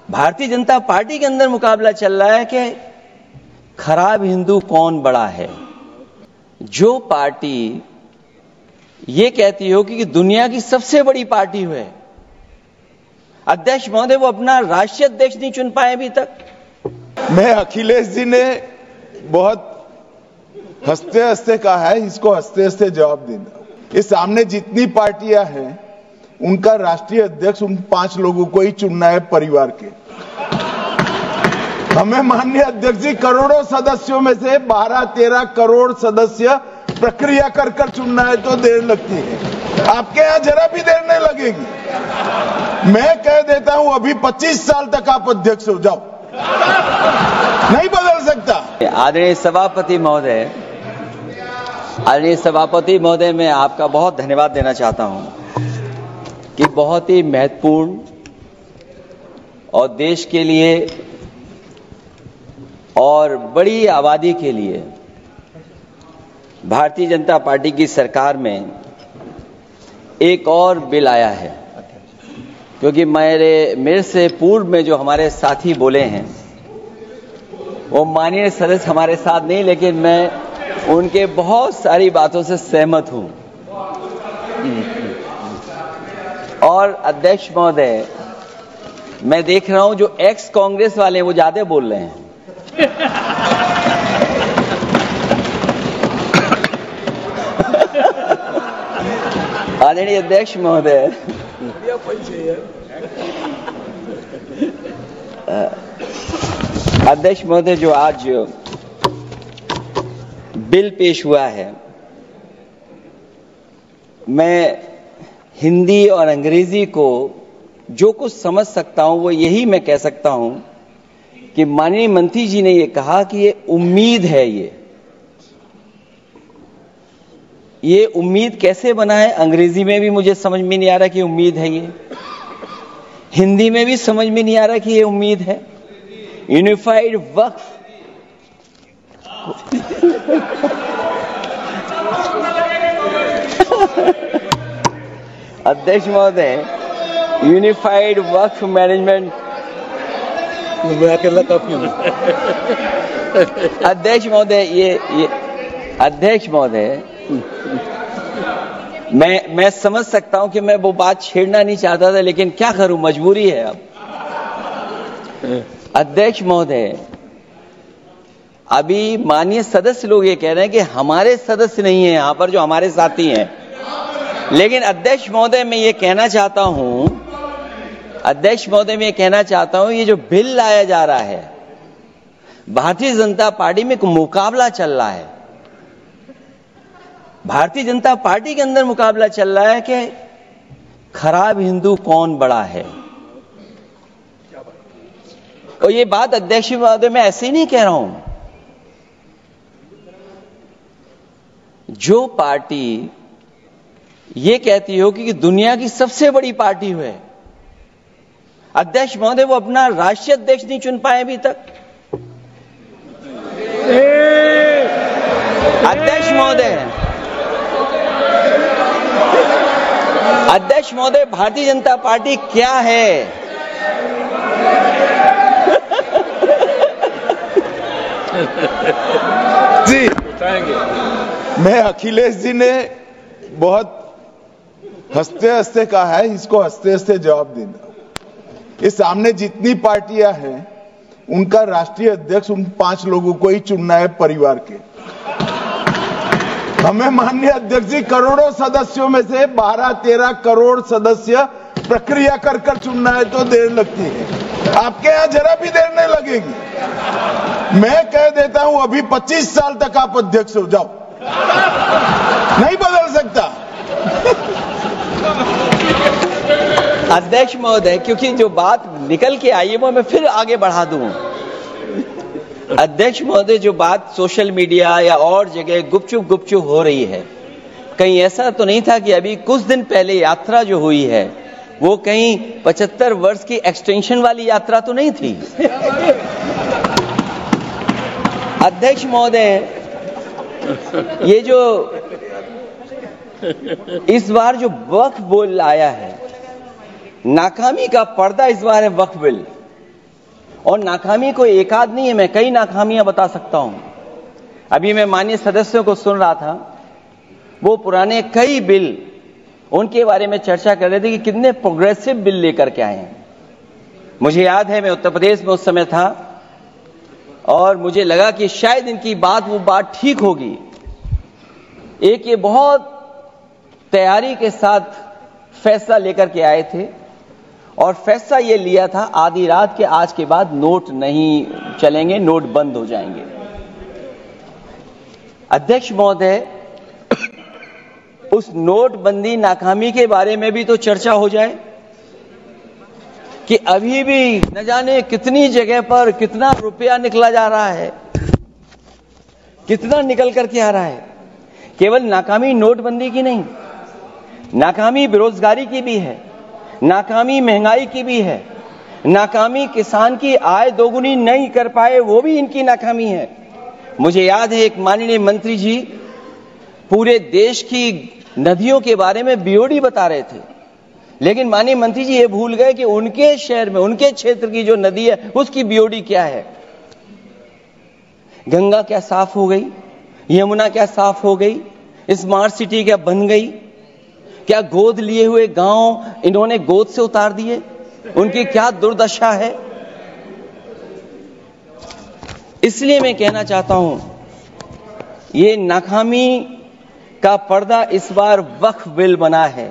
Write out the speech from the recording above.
Bharatiya Janata party के अंदर मुकाबला चल रहा है कि खराब हिंदू कौन बड़ा है। जो पार्टी ये कहती हो कि दुनिया की सबसे बड़ी पार्टी है, अध्यक्ष महोदय वो अपना राष्ट्रीय अध्यक्ष नहीं चुन पाए अभी तक। मैं अखिलेश जी ने बहुत हंसते हंसते कहा है, इसको हंसते हंसते जवाब देना। इस सामने जितनी पार्टियां हैं उनका राष्ट्रीय अध्यक्ष उन 5 लोगों को ही चुनना है परिवार के। हमें माननीय अध्यक्ष जी करोड़ों सदस्यों में से 12-13 करोड़ सदस्य प्रक्रिया कर कर चुनना है तो देर लगती है। आपके यहां जरा भी देर नहीं लगेगी। मैं कह देता हूं अभी 25 साल तक आप अध्यक्ष हो जाओ, नहीं बदल सकता। आदरणीय सभापति महोदय, मैं आपका बहुत धन्यवाद देना चाहता हूं कि बहुत ही महत्वपूर्ण और देश के लिए और बड़ी आबादी के लिए भारतीय जनता पार्टी की सरकार में एक और बिल आया है। क्योंकि मेरे से पूर्व में जो हमारे साथी बोले हैं वो माननीय सदस्य हमारे साथ नहीं, लेकिन मैं उनके बहुत सारी बातों से सहमत हूं। और अध्यक्ष महोदय, मैं देख रहा हूं जो एक्स कांग्रेस वाले वो ज्यादा बोल रहे हैं। आदरणीय अध्यक्ष महोदय, अध्यक्ष महोदय, जो आज बिल पेश हुआ है, मैं हिंदी और अंग्रेजी को जो कुछ समझ सकता हूं वो यही मैं कह सकता हूं कि माननीय मंत्री जी ने ये कहा कि ये उम्मीद है। ये उम्मीद कैसे बना है, अंग्रेजी में भी मुझे समझ में नहीं आ रहा कि उम्मीद है ये, हिंदी में भी समझ में नहीं आ रहा कि ये उम्मीद है। यूनिफाइड वक्फ अध्यक्ष महोदय, यूनिफाइड वक्फ मैनेजमेंट अध्यक्ष महोदय, अध्यक्ष महोदय, मैं समझ सकता हूं कि मैं वो बात छेड़ना नहीं चाहता था, लेकिन क्या करूं, मजबूरी है अब। अध्यक्ष महोदय, अभी माननीय सदस्य लोग ये कह रहे हैं कि हमारे सदस्य नहीं है यहां पर जो हमारे साथी हैं, लेकिन अध्यक्ष महोदय मैं ये कहना चाहता हूं, ये जो बिल लाया जा रहा है, भारतीय जनता पार्टी में एक मुकाबला चल रहा है। भारतीय जनता पार्टी के अंदर मुकाबला चल रहा है कि खराब हिंदू कौन बड़ा है। और ये बात अध्यक्ष महोदय मैं ऐसे ही नहीं कह रहा हूं। जो पार्टी ये कहती हो कि दुनिया की सबसे बड़ी पार्टी है, अध्यक्ष महोदय वो अपना राष्ट्रीय अध्यक्ष नहीं चुन पाए अभी तक। अध्यक्ष महोदय, भारतीय जनता पार्टी क्या है? जी, मैं अखिलेश जी ने बहुत हंसते हंसते कहा है, इसको हंसते हंसते जवाब देना। इस सामने जितनी पार्टियां हैं उनका राष्ट्रीय अध्यक्ष उन 5 लोगों को ही चुनना है परिवार के। हमें माननीय अध्यक्ष जी करोड़ों सदस्यों में से 12-13 करोड़ सदस्य प्रक्रिया कर कर चुनना है तो देर लगती है। आपके यहां जरा भी देर नहीं लगेगी। मैं कह देता हूं अभी 25 साल तक आप अध्यक्ष हो जाओ, नहीं बदल सकता। अध्यक्ष महोदय, क्योंकि जो बात निकल के आई है वो मैं फिर आगे बढ़ा दूं। अध्यक्ष महोदय, जो बात सोशल मीडिया या और जगह गुपचुप हो रही है, कहीं ऐसा तो नहीं था कि अभी कुछ दिन पहले यात्रा जो हुई है वो कहीं 75 वर्ष की एक्सटेंशन वाली यात्रा तो नहीं थी। अध्यक्ष महोदय, ये जो इस बार जो वक्फ बिल आया है, नाकामी का पर्दा इस बार है वक्फ बिल। और नाकामी कोई एक आध नहीं है, मैं कई नाकामियां बता सकता हूं। अभी मैं माननीय सदस्यों को सुन रहा था, वो पुराने कई बिल उनके बारे में चर्चा कर रहे थे कि कितने प्रोग्रेसिव बिल लेकर के आए हैं। मुझे याद है मैं उत्तर प्रदेश में उस समय था और मुझे लगा कि शायद इनकी वो बात ठीक होगी। एक ये बहुत तैयारी के साथ फैसला लेकर के आए थे और फैसला ये लिया था आधी रात के आज के बाद नोट नहीं चलेंगे, नोट बंद हो जाएंगे। अध्यक्ष महोदय, उस नोटबंदी नाकामी के बारे में भी तो चर्चा हो जाए कि अभी भी न जाने कितनी जगह पर कितना रुपया निकला जा रहा है, कितना निकल करके आ रहा है। केवल नाकामी नोटबंदी की नहीं, नाकामी बेरोजगारी की भी है, नाकामी महंगाई की भी है, नाकामी किसान की आय दोगुनी नहीं कर पाए वो भी इनकी नाकामी है। मुझे याद है एक माननीय मंत्री जी पूरे देश की नदियों के बारे में बीओडी बता रहे थे, लेकिन माननीय मंत्री जी ये भूल गए कि उनके शहर में, उनके क्षेत्र की जो नदी है उसकी बीओडी क्या है। गंगा क्या साफ हो गई, यमुना क्या साफ हो गई, स्मार्ट सिटी क्या बन गई, क्या गोद लिए हुए गांव इन्होंने गोद से उतार दिए, उनकी क्या दुर्दशा है। इसलिए मैं कहना चाहता हूं, ये नाकामी का पर्दा इस बार वक्फ बिल बना है।